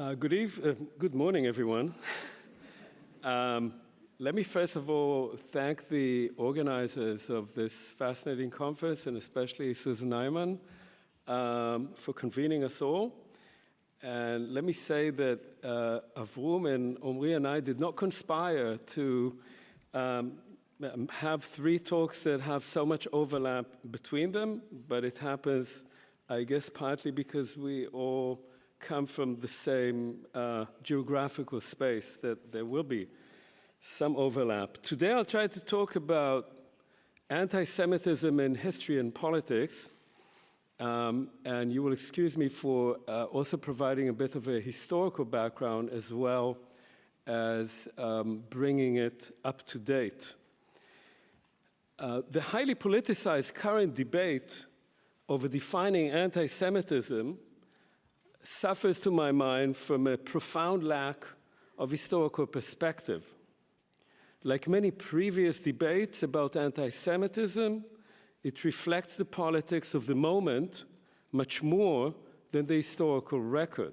Good morning, everyone. Let me first of all thank the organizers of this fascinating conference, and especially Susan Nyman, for convening us all. And let me say that Avrum and Omri and I did not conspire to have three talks that have so much overlap between them, but it happens, I guess, partly because we all come from the same geographical space, that there will be some overlap. Today I'll try to talk about anti-Semitism in history and politics, and you will excuse me for also providing a bit of a historical background as well as bringing it up to date. The highly politicized current debate over defining anti-Semitism suffers, to my mind, from a profound lack of historical perspective. Like many previous debates about anti-Semitism, it reflects the politics of the moment much more than the historical record.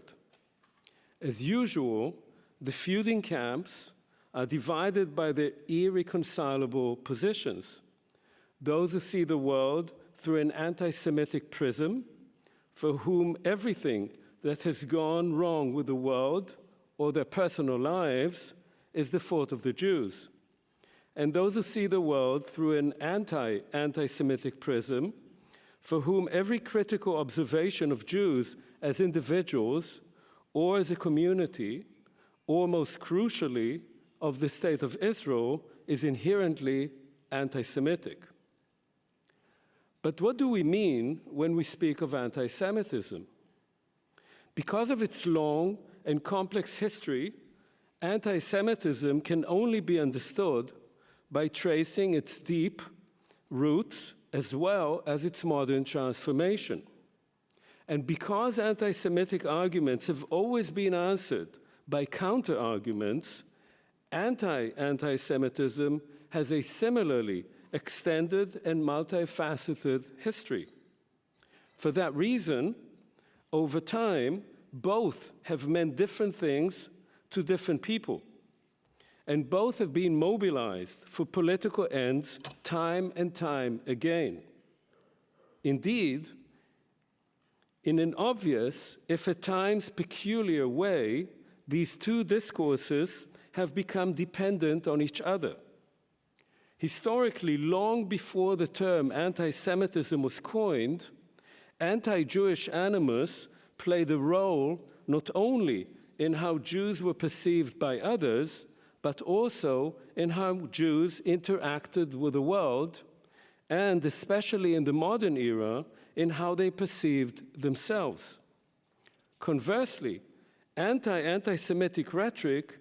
As usual, the feuding camps are divided by their irreconcilable positions. Those who see the world through an anti-Semitic prism, for whom everything that has gone wrong with the world or their personal lives is the fault of the Jews. And those who see the world through an anti-Semitic prism, for whom every critical observation of Jews as individuals or as a community, or most crucially, of the state of Israel, is inherently anti-Semitic. But what do we mean when we speak of anti-Semitism? Because of its long and complex history, anti-Semitism can only be understood by tracing its deep roots as well as its modern transformation. And because anti-Semitic arguments have always been answered by counter-arguments, anti-Semitism has a similarly extended and multifaceted history. For that reason, over time, both have meant different things to different people, and both have been mobilized for political ends time and time again. Indeed, in an obvious, if at times peculiar way, these two discourses have become dependent on each other. Historically, long before the term anti-Semitism was coined, anti-Jewish animus played a role not only in how Jews were perceived by others, but also in how Jews interacted with the world, and especially in the modern era, in how they perceived themselves. Conversely, anti-Semitic rhetoric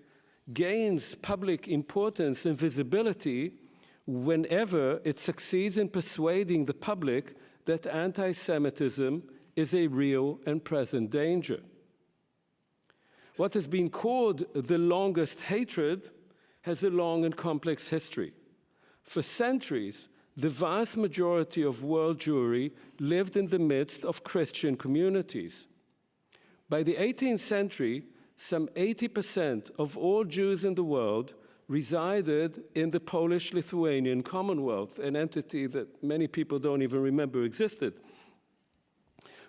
gains public importance and visibility whenever it succeeds in persuading the public that anti-Semitism is a real and present danger. What has been called the longest hatred has a long and complex history. For centuries, the vast majority of world Jewry lived in the midst of Christian communities. By the 18th century, some 80% of all Jews in the world resided in the Polish-Lithuanian Commonwealth, an entity that many people don't even remember existed,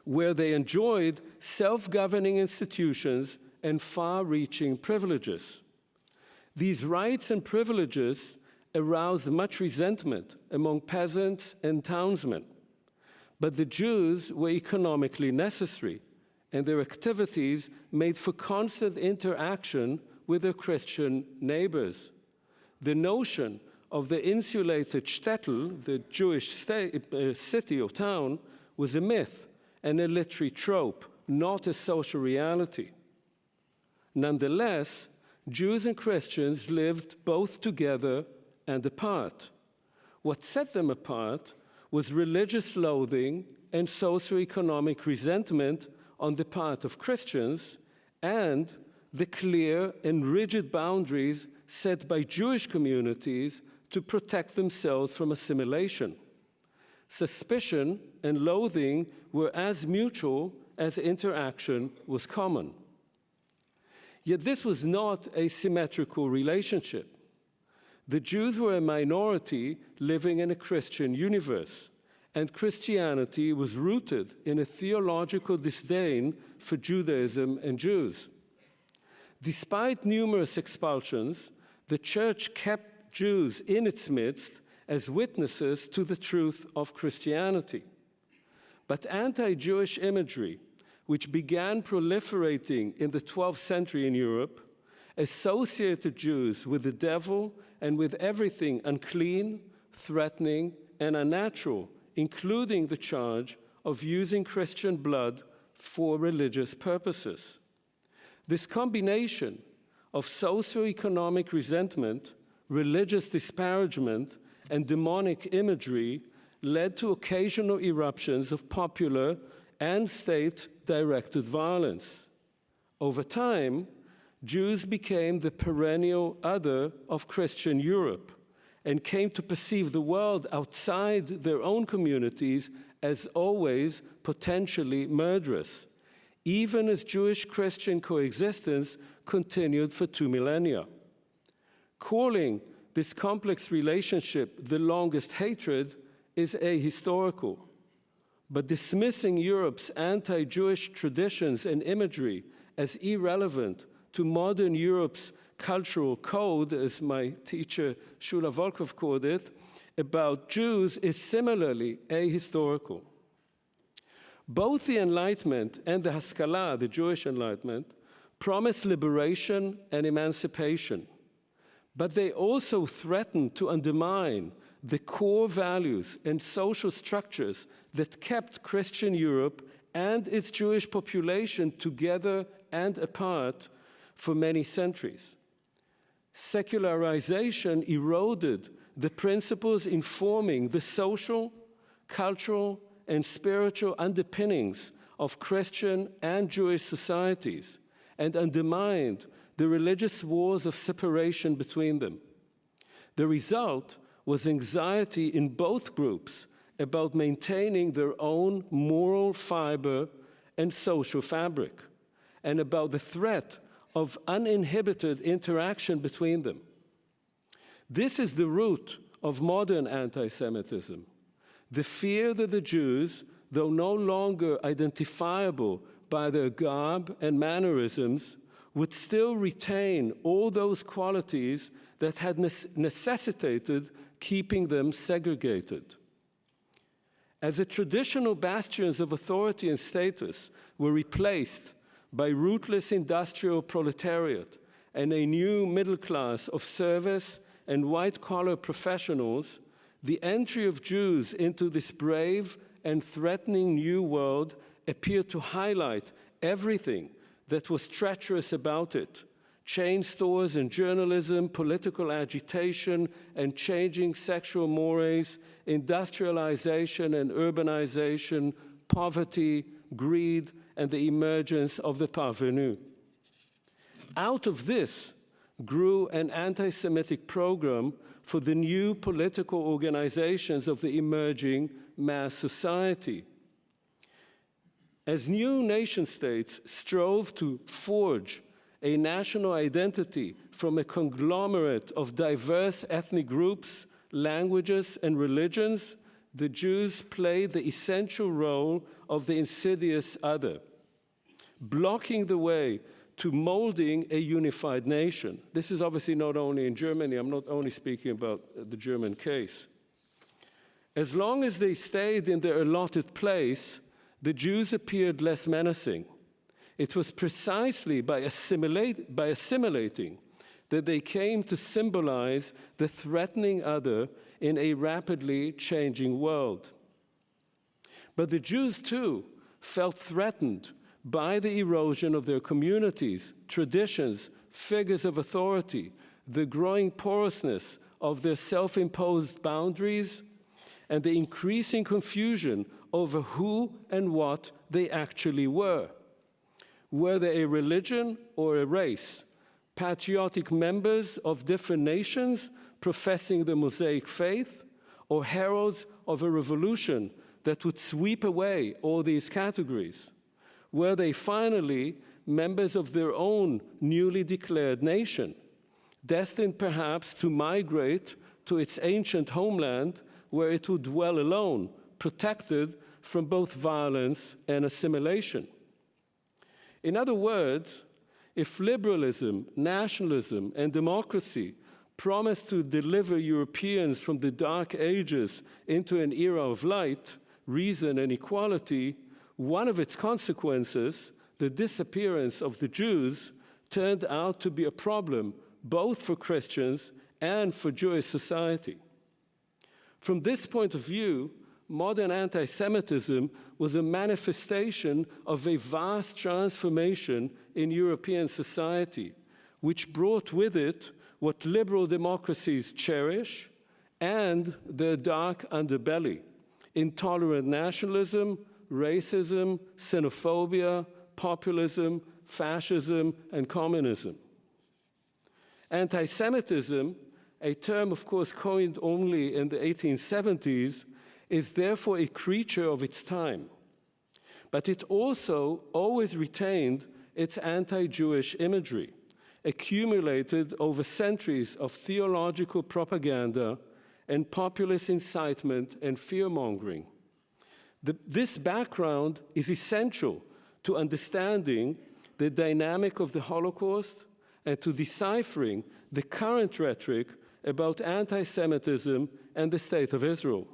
where they enjoyed self-governing institutions and far-reaching privileges. These rights and privileges aroused much resentment among peasants and townsmen. But the Jews were economically necessary, and their activities made for constant interaction with their Christian neighbors. The notion of the insulated shtetl, the Jewish city or town, was a myth and a literary trope, not a social reality. Nonetheless, Jews and Christians lived both together and apart. What set them apart was religious loathing and socioeconomic resentment on the part of Christians, and the clear and rigid boundaries set by Jewish communities to protect themselves from assimilation. Suspicion and loathing were as mutual as interaction was common. Yet this was not a symmetrical relationship. The Jews were a minority living in a Christian universe, and Christianity was rooted in a theological disdain for Judaism and Jews. Despite numerous expulsions, the church kept Jews in its midst as witnesses to the truth of Christianity. But anti-Jewish imagery, which began proliferating in the 12th century in Europe, associated Jews with the devil and with everything unclean, threatening, and unnatural, including the charge of using Christian blood for religious purposes. This combination of socioeconomic resentment, religious disparagement, and demonic imagery led to occasional eruptions of popular and state-directed violence. Over time, Jews became the perennial other of Christian Europe and came to perceive the world outside their own communities as always potentially murderous, even as Jewish-Christian coexistence continued for 2 millennia. Calling this complex relationship the longest hatred is ahistorical, but dismissing Europe's anti-Jewish traditions and imagery as irrelevant to modern Europe's cultural code, as my teacher Shula Volkov called it, about Jews is similarly ahistorical. Both the Enlightenment and the Haskalah, the Jewish Enlightenment, promise liberation and emancipation, but they also threaten to undermine the core values and social structures that kept Christian Europe and its Jewish population together and apart for many centuries. Secularization eroded the principles informing the social, cultural, and spiritual underpinnings of Christian and Jewish societies and undermined the religious walls of separation between them. The result was anxiety in both groups about maintaining their own moral fiber and social fabric, and about the threat of uninhibited interaction between them. This is the root of modern anti-Semitism, the fear that the Jews, though no longer identifiable by their garb and mannerisms, would still retain all those qualities that had necessitated keeping them segregated. As the traditional bastions of authority and status were replaced by rootless industrial proletariat and a new middle class of service and white-collar professionals, the entry of Jews into this brave and threatening new world appeared to highlight everything that was treacherous about it: chain stores and journalism, political agitation and changing sexual mores, industrialization and urbanization, poverty, greed, and the emergence of the parvenu. Out of this grew an anti-Semitic program for the new political organizations of the emerging mass society. As new nation-states strove to forge a national identity from a conglomerate of diverse ethnic groups, languages, and religions, the Jews played the essential role of the insidious other, blocking the way to molding a unified nation. This is obviously not only in Germany. I'm not only speaking about the German case. As long as they stayed in their allotted place, the Jews appeared less menacing. It was precisely by assimilating that they came to symbolize the threatening other in a rapidly changing world. But the Jews, too, felt threatened by the erosion of their communities, traditions, figures of authority, the growing porousness of their self-imposed boundaries, and the increasing confusion over who and what they actually were. Were they a religion or a race? Patriotic members of different nations professing the Mosaic faith, or heralds of a revolution that would sweep away all these categories? Were they finally members of their own newly declared nation, destined perhaps to migrate to its ancient homeland where it would dwell alone, protected from both violence and assimilation. In other words, if liberalism, nationalism, and democracy promise to deliver Europeans from the Dark Ages into an era of light, reason, and equality, one of its consequences, the disappearance of the Jews, turned out to be a problem both for Christians and for Jewish society. From this point of view, modern anti-Semitism was a manifestation of a vast transformation in European society, which brought with it what liberal democracies cherish and their dark underbelly: intolerant nationalism, racism, xenophobia, populism, fascism, and communism. Anti-Semitism, a term of course coined only in the 1870s, is therefore a creature of its time. But it also always retained its anti-Jewish imagery, accumulated over centuries of theological propaganda and populist incitement and fear-mongering. This background is essential to understanding the dynamic of the Holocaust and to deciphering the current rhetoric about anti-Semitism and the State of Israel.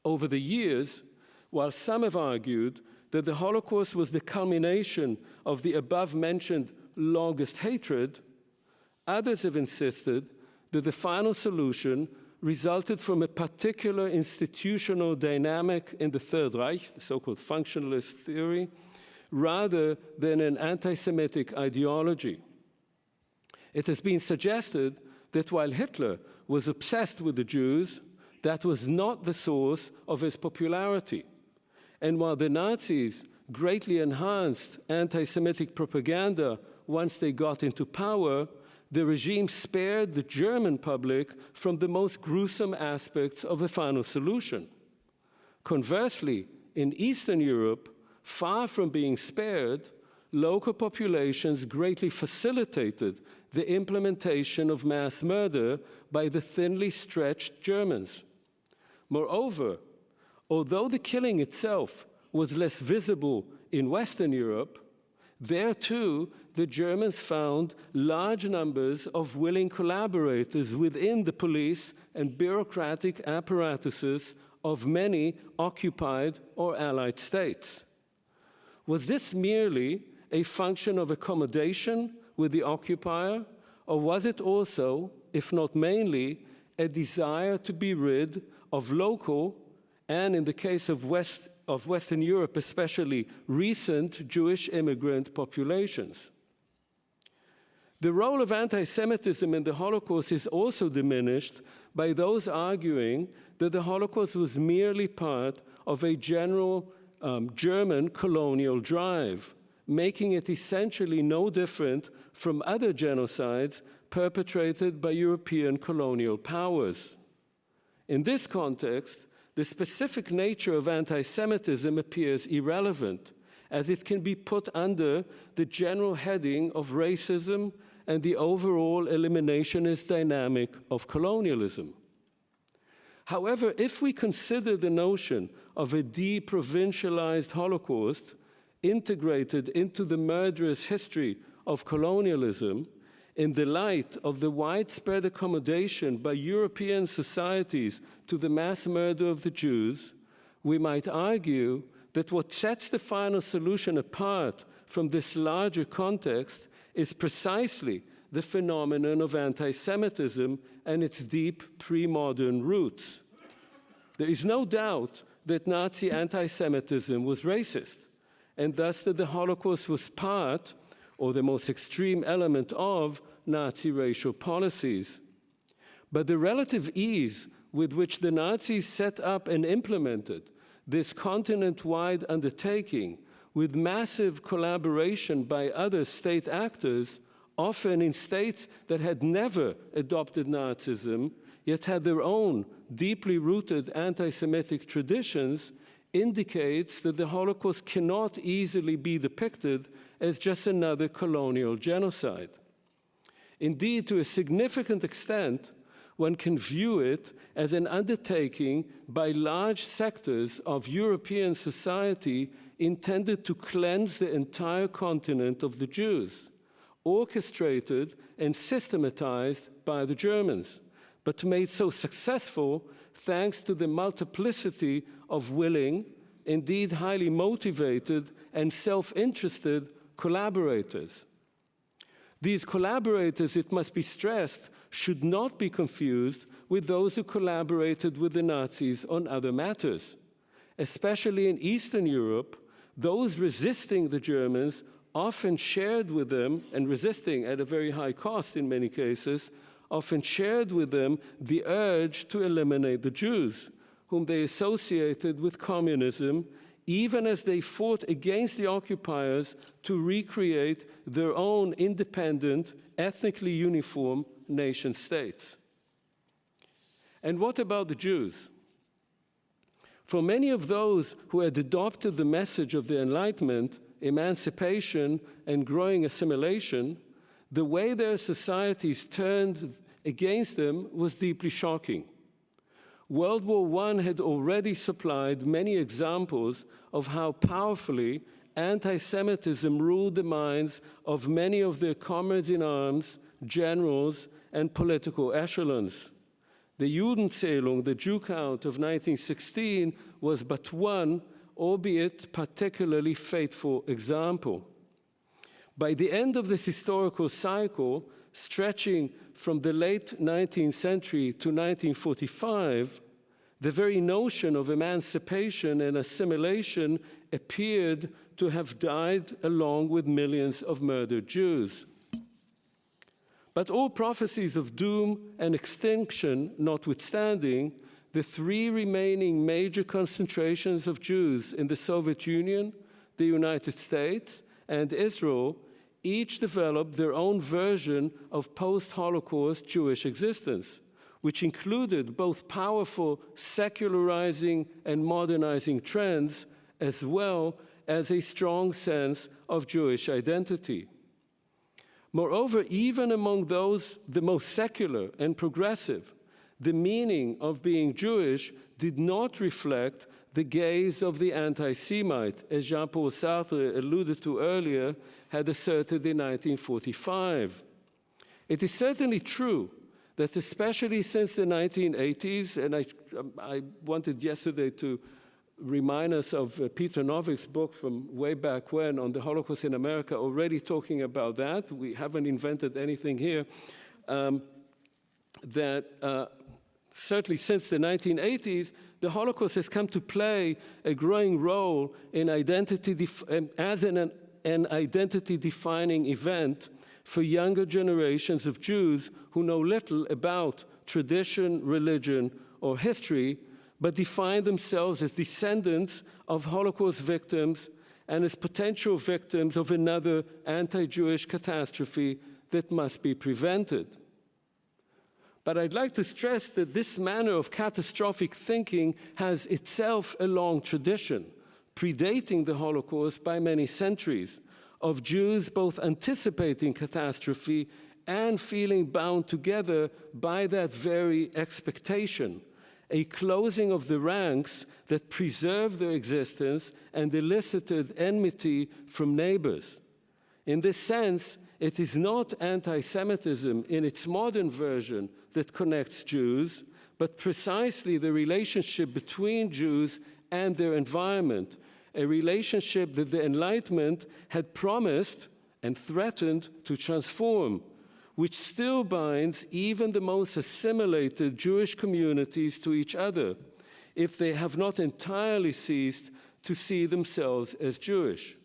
Over the years, while some have argued that the Holocaust was the culmination of the above-mentioned longest hatred, others have insisted that the final solution resulted from a particular institutional dynamic in the Third Reich, the so-called functionalist theory, rather than an anti-Semitic ideology. It has been suggested that while Hitler was obsessed with the Jews, that was not the source of his popularity. And while the Nazis greatly enhanced anti-Semitic propaganda once they got into power, the regime spared the German public from the most gruesome aspects of the final solution. Conversely, in Eastern Europe, far from being spared, local populations greatly facilitated the implementation of mass murder by the thinly stretched Germans. Moreover, although the killing itself was less visible in Western Europe, there too the Germans found large numbers of willing collaborators within the police and bureaucratic apparatuses of many occupied or allied states. Was this merely a function of accommodation with the occupier, or was it also, if not mainly, a desire to be rid of local, and in the case of Western Europe especially, recent Jewish immigrant populations? The role of anti-Semitism in the Holocaust is also diminished by those arguing that the Holocaust was merely part of a general German colonial drive, making it essentially no different from other genocides perpetrated by European colonial powers. In this context, the specific nature of anti-Semitism appears irrelevant, as it can be put under the general heading of racism and the overall eliminationist dynamic of colonialism. However, if we consider the notion of a deprovincialized Holocaust integrated into the murderous history of colonialism, in the light of the widespread accommodation by European societies to the mass murder of the Jews, we might argue that what sets the final solution apart from this larger context is precisely the phenomenon of anti-Semitism and its deep pre-modern roots. There is no doubt that Nazi anti-Semitism was racist, and thus that the Holocaust was part, or the most extreme element of, Nazi racial policies. But the relative ease with which the Nazis set up and implemented this continent-wide undertaking, with massive collaboration by other state actors, often in states that had never adopted Nazism, yet had their own deeply rooted anti-Semitic traditions, indicates that the Holocaust cannot easily be depicted as just another colonial genocide. Indeed, to a significant extent, one can view it as an undertaking by large sectors of European society intended to cleanse the entire continent of the Jews, orchestrated and systematized by the Germans, but made so successful thanks to the multiplicity of willing, indeed highly motivated and self-interested collaborators. These collaborators, it must be stressed, should not be confused with those who collaborated with the Nazis on other matters. Especially in Eastern Europe, those resisting the Germans often shared with them, and resisting at a very high cost in many cases, often shared with them the urge to eliminate the Jews, whom they associated with communism, even as they fought against the occupiers to recreate their own independent, ethnically uniform nation states. And what about the Jews? For many of those who had adopted the message of the Enlightenment, emancipation, and growing assimilation, the way their societies turned against them was deeply shocking. World War I had already supplied many examples of how powerfully anti-Semitism ruled the minds of many of their comrades in arms, generals, and political echelons. The Judenzählung, the Jew count of 1916, was but one, albeit particularly fateful example. By the end of this historical cycle, stretching from the late 19th century to 1945, the very notion of emancipation and assimilation appeared to have died along with millions of murdered Jews. But all prophecies of doom and extinction notwithstanding, the three remaining major concentrations of Jews in the Soviet Union, the United States, and Israel each developed their own version of post-Holocaust Jewish existence, which included both powerful secularizing and modernizing trends, as well as a strong sense of Jewish identity. Moreover, even among those the most secular and progressive, the meaning of being Jewish did not reflect the gaze of the anti-Semite, as Jean-Paul Sartre alluded to earlier, had asserted in 1945. It is certainly true that especially since the 1980s, and I wanted yesterday to remind us of Peter Novik's book from way back when on the Holocaust in America, already talking about that. We haven't invented anything here. Certainly since the 1980s, the Holocaust has come to play a growing role in identity as an identity-defining event for younger generations of Jews who know little about tradition, religion, or history, but define themselves as descendants of Holocaust victims and as potential victims of another anti-Jewish catastrophe that must be prevented. But I'd like to stress that this manner of catastrophic thinking has itself a long tradition, predating the Holocaust by many centuries, of Jews both anticipating catastrophe and feeling bound together by that very expectation, a closing of the ranks that preserved their existence and elicited enmity from neighbors. In this sense, it is not anti-Semitism in its modern version that connects Jews, but precisely the relationship between Jews and their environment, a relationship that the Enlightenment had promised and threatened to transform, which still binds even the most assimilated Jewish communities to each other, if they have not entirely ceased to see themselves as Jewish.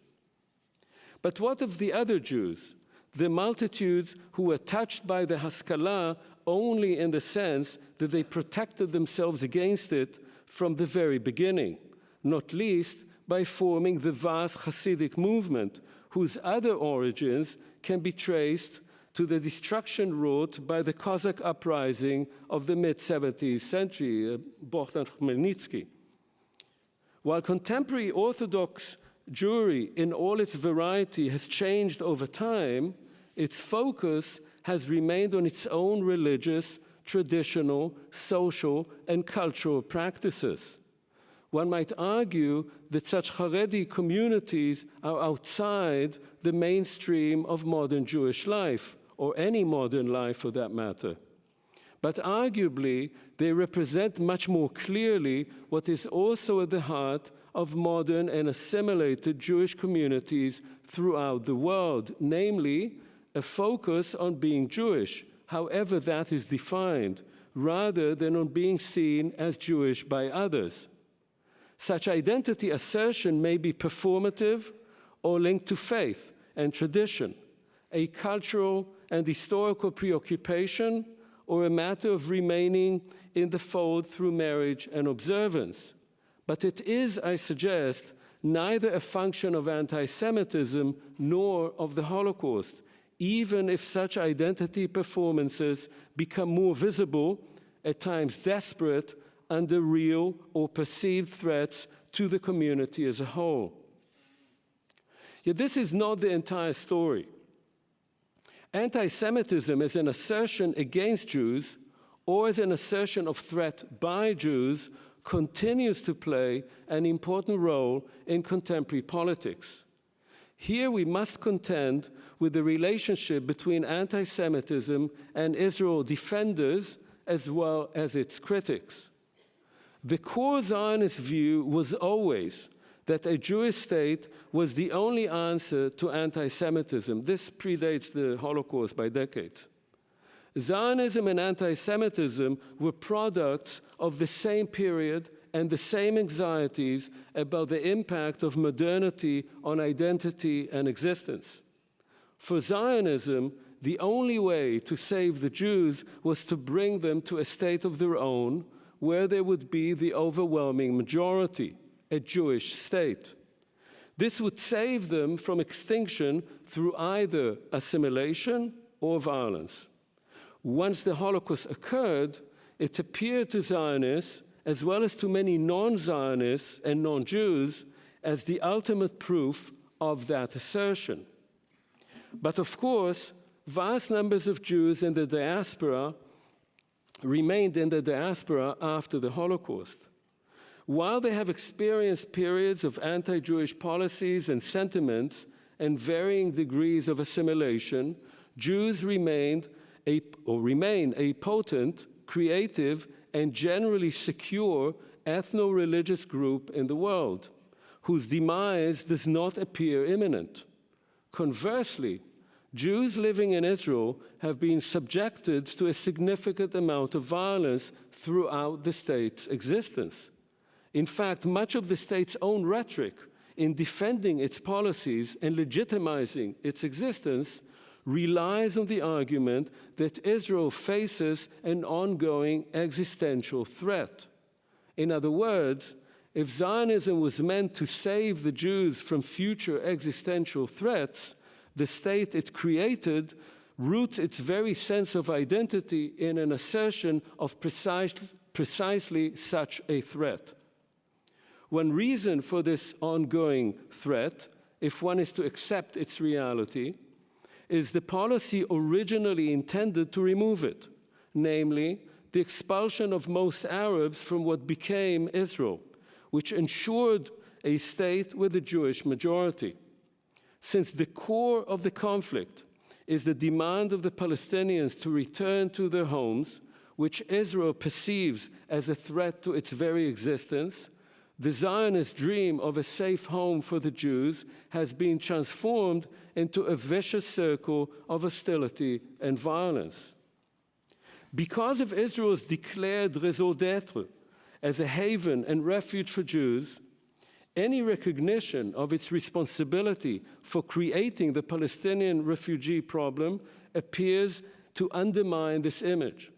But what of the other Jews, the multitudes who were touched by the Haskalah only in the sense that they protected themselves against it from the very beginning, not least by forming the vast Hasidic movement, whose other origins can be traced to the destruction wrought by the Cossack uprising of the mid-17th century, Bohdan Khmelnytsky. While contemporary Orthodox Jewry, in all its variety, has changed over time, its focus has remained on its own religious, traditional, social, and cultural practices. One might argue that such Haredi communities are outside the mainstream of modern Jewish life, or any modern life for that matter. But arguably, they represent much more clearly what is also at the heart of modern and assimilated Jewish communities throughout the world, namely a focus on being Jewish, however that is defined, rather than on being seen as Jewish by others. Such identity assertion may be performative or linked to faith and tradition, a cultural and historical preoccupation, or a matter of remaining in the fold through marriage and observance. But it is, I suggest, neither a function of anti-Semitism nor of the Holocaust, even if such identity performances become more visible, at times desperate, under real or perceived threats to the community as a whole. Yet this is not the entire story. Anti-Semitism as an assertion against Jews or as an assertion of threat by Jews continues to play an important role in contemporary politics. Here we must contend with the relationship between anti-Semitism and Israel defenders as well as its critics. The core Zionist view was always that a Jewish state was the only answer to anti-Semitism. This predates the Holocaust by decades. Zionism and anti-Semitism were products of the same period and the same anxieties about the impact of modernity on identity and existence. For Zionism, the only way to save the Jews was to bring them to a state of their own where there would be the overwhelming majority, a Jewish state. This would save them from extinction through either assimilation or violence. Once the Holocaust occurred, it appeared to Zionists, as well as to many non-Zionists and non-Jews, as the ultimate proof of that assertion. But of course, vast numbers of Jews in the diaspora remained in the diaspora after the Holocaust. While they have experienced periods of anti-Jewish policies and sentiments and varying degrees of assimilation, Jews remain a potent, creative, and generally secure ethno-religious group in the world, whose demise does not appear imminent. Conversely, Jews living in Israel have been subjected to a significant amount of violence throughout the state's existence. In fact, much of the state's own rhetoric in defending its policies and legitimizing its existence relies on the argument that Israel faces an ongoing existential threat. In other words, if Zionism was meant to save the Jews from future existential threats, the state it created roots its very sense of identity in an assertion of precisely such a threat. One reason for this ongoing threat, if one is to accept its reality, is the policy originally intended to remove it, namely the expulsion of most Arabs from what became Israel, which ensured a state with a Jewish majority. Since the core of the conflict is the demand of the Palestinians to return to their homes, which Israel perceives as a threat to its very existence, the Zionist dream of a safe home for the Jews has been transformed into a vicious circle of hostility and violence. Because of Israel's declared raison d'être as a haven and refuge for Jews, any recognition of its responsibility for creating the Palestinian refugee problem appears to undermine this image.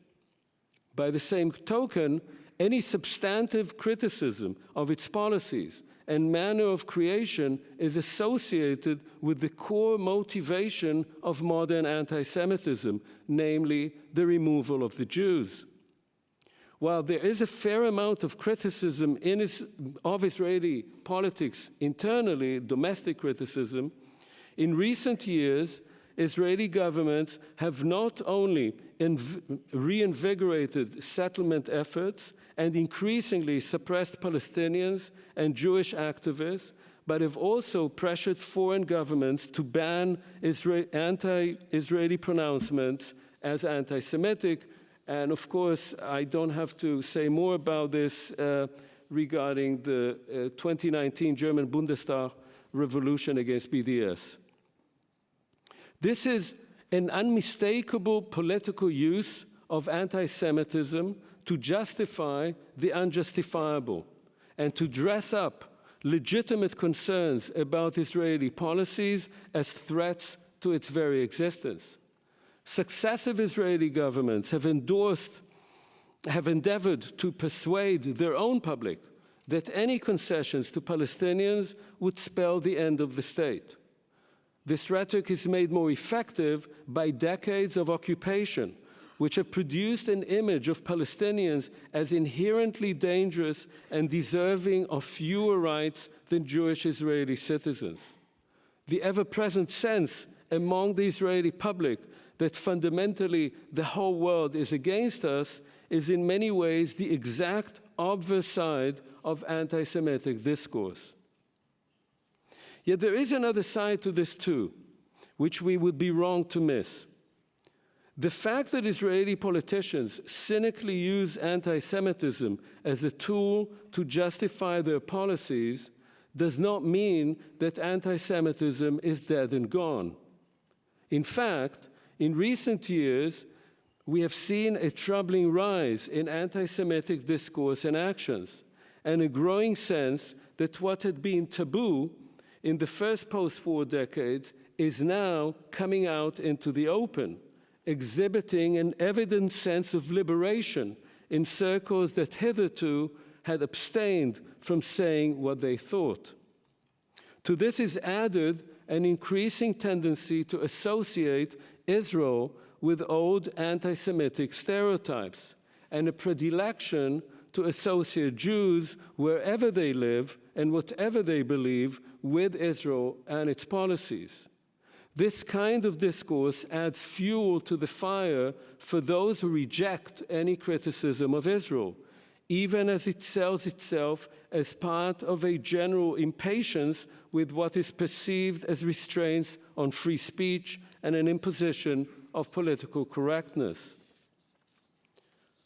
By the same token, any substantive criticism of its policies and manner of creation is associated with the core motivation of modern anti-Semitism, namely the removal of the Jews. while there is a fair amount of criticism of Israeli politics internally, domestic criticism, in recent years, Israeli governments have not only reinvigorated settlement efforts and increasingly suppressed Palestinians and Jewish activists, but have also pressured foreign governments to ban anti-Israeli pronouncements as anti-Semitic. And of course, I don't have to say more about this regarding the 2019 German Bundestag revolution against BDS. This is an unmistakable political use of anti-Semitism to justify the unjustifiable and to dress up legitimate concerns about Israeli policies as threats to its very existence. Successive Israeli governments have endeavored to persuade their own public that any concessions to Palestinians would spell the end of the state. This rhetoric is made more effective by decades of occupation, which have produced an image of Palestinians as inherently dangerous and deserving of fewer rights than Jewish Israeli citizens. The ever-present sense among the Israeli public that fundamentally the whole world is against us is in many ways the exact obverse side of anti-Semitic discourse. Yet there is another side to this too, which we would be wrong to miss. The fact that Israeli politicians cynically use anti-Semitism as a tool to justify their policies does not mean that anti-Semitism is dead and gone. In fact, in recent years, we have seen a troubling rise in anti-Semitic discourse and actions, and a growing sense that what had been taboo in the first post-war decades is now coming out into the open, exhibiting an evident sense of liberation in circles that hitherto had abstained from saying what they thought. To this is added an increasing tendency to associate Israel with old anti-Semitic stereotypes and a predilection to associate Jews wherever they live and whatever they believe with Israel and its policies. This kind of discourse adds fuel to the fire for those who reject any criticism of Israel, even as it sells itself as part of a general impatience with what is perceived as restraints on free speech and an imposition of political correctness.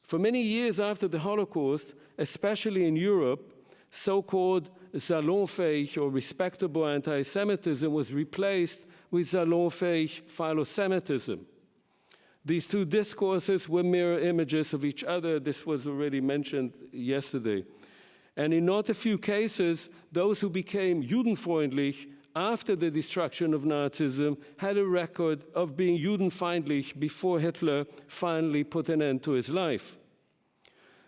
For many years after the Holocaust, especially in Europe, so-called salonfähig or respectable anti-Semitism was replaced with salonfähig philo-Semitism. These two discourses were mirror images of each other. This was already mentioned yesterday. And in not a few cases, those who became Judenfreundlich after the destruction of Nazism had a record of being Judenfeindlich before Hitler finally put an end to his life.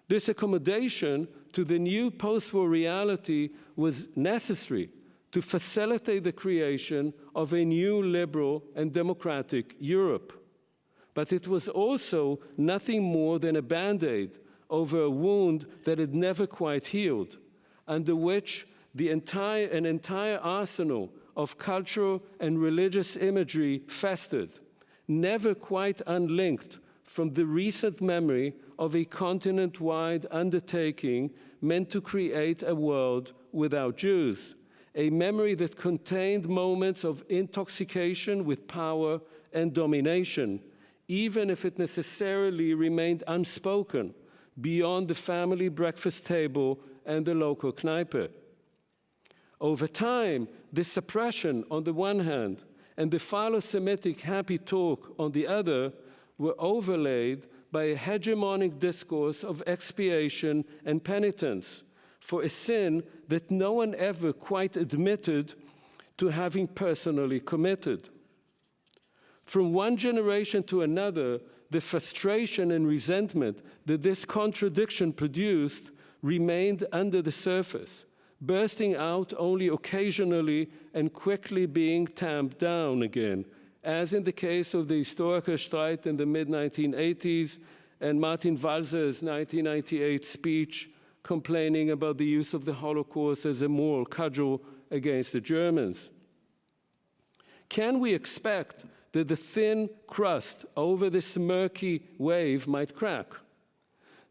This accommodation to the new post-war reality was necessary to facilitate the creation of a new liberal and democratic Europe. But it was also nothing more than a band-aid over a wound that had never quite healed, under which an entire arsenal of cultural and religious imagery festered, never quite unlinked from the recent memory of a continent-wide undertaking meant to create a world without Jews, a memory that contained moments of intoxication with power and domination, even if it necessarily remained unspoken beyond the family breakfast table and the local kneipe. Over time, this suppression on the one hand and the philo-Semitic happy talk on the other were overlaid by a hegemonic discourse of expiation and penitence for a sin that no one ever quite admitted to having personally committed. From one generation to another, the frustration and resentment that this contradiction produced remained under the surface, bursting out only occasionally and quickly being tamped down again, as in the case of the Historikerstreit in the mid-1980s and Martin Walser's 1998 speech complaining about the use of the Holocaust as a moral cudgel against the Germans. Can we expect that the thin crust over this murky wave might crack?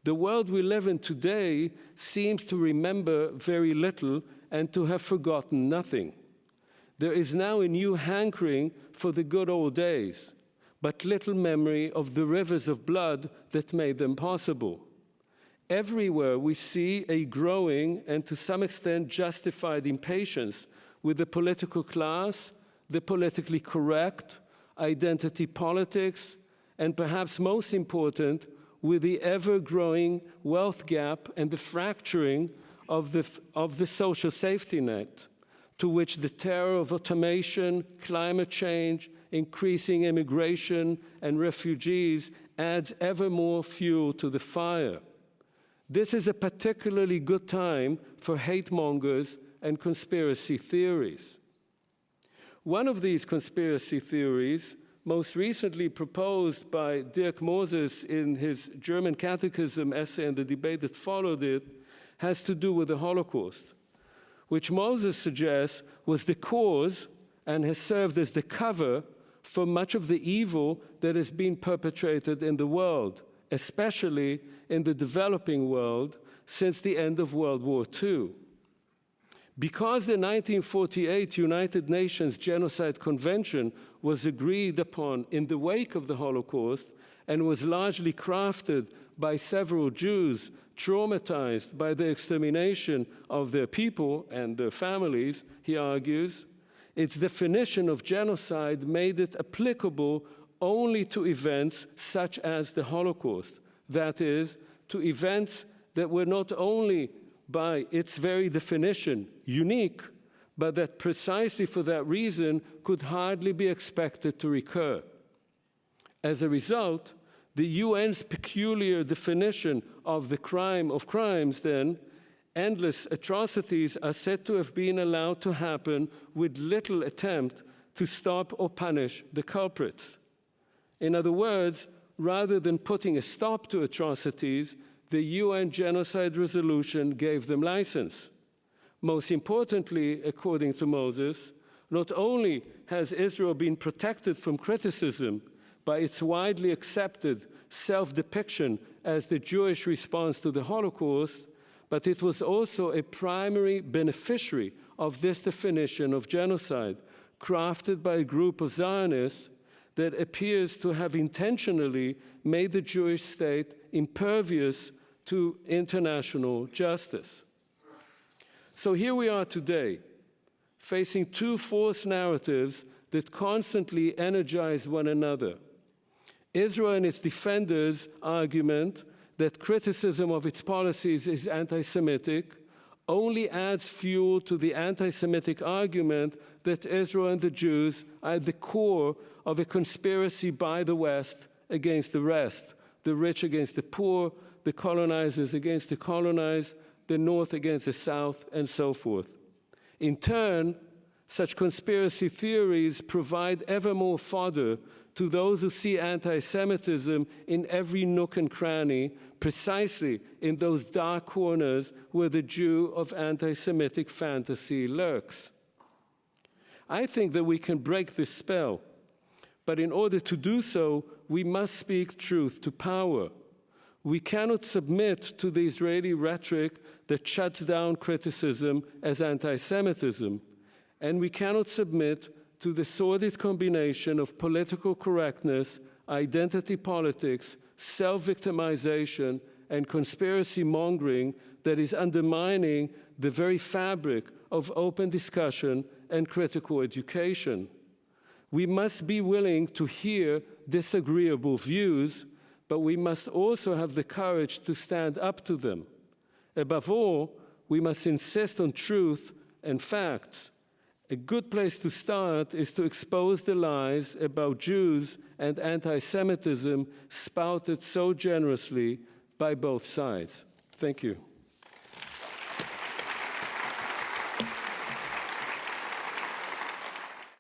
The world we live in today seems to remember very little and to have forgotten nothing. There is now a new hankering for the good old days, but little memory of the rivers of blood that made them possible. Everywhere we see a growing and to some extent justified impatience with the political class, the politically correct, identity politics, and perhaps most important, with the ever-growing wealth gap and the fracturing of the social safety net, to which the terror of automation, climate change, increasing immigration, and refugees adds ever more fuel to the fire. This is a particularly good time for hate mongers and conspiracy theories. One of these conspiracy theories, most recently proposed by Dirk Moses in his German Catechism essay and the debate that followed it, has to do with the Holocaust, which Moses suggests was the cause and has served as the cover for much of the evil that has been perpetrated in the world, especially in the developing world, since the end of World War II. Because the 1948 United Nations Genocide Convention was agreed upon in the wake of the Holocaust and was largely crafted by several Jews traumatized by the extermination of their people and their families, he argues, its definition of genocide made it applicable only to events such as the Holocaust, that is, to events that were not only by its very definition unique, but that precisely for that reason could hardly be expected to recur. As a result, the UN's peculiar definition of the crime of crimes, then, endless atrocities are said to have been allowed to happen with little attempt to stop or punish the culprits. In other words, rather than putting a stop to atrocities, the UN Genocide Resolution gave them license. Most importantly, according to Moses, not only has Israel been protected from criticism by its widely accepted self-depiction as the Jewish response to the Holocaust, but it was also a primary beneficiary of this definition of genocide, crafted by a group of Zionists that appears to have intentionally made the Jewish state impervious to international justice. So here we are today, facing two false narratives that constantly energize one another. Israel and its defenders' argument that criticism of its policies is anti-Semitic only adds fuel to the anti-Semitic argument that Israel and the Jews are at the core of a conspiracy by the West against the rest, the rich against the poor, the colonizers against the colonized, the North against the South, and so forth. In turn, such conspiracy theories provide ever more fodder to those who see anti-Semitism in every nook and cranny, precisely in those dark corners where the Jew of anti-Semitic fantasy lurks. I think that we can break this spell, but in order to do so, we must speak truth to power. We cannot submit to the Israeli rhetoric that shuts down criticism as anti-Semitism, and we cannot submit to the sordid combination of political correctness, identity politics, self-victimization, and conspiracy mongering that is undermining the very fabric of open discussion and critical education. We must be willing to hear disagreeable views, but we must also have the courage to stand up to them. Above all, we must insist on truth and facts. A good place to start is to expose the lies about Jews and anti-Semitism spouted so generously by both sides. Thank you.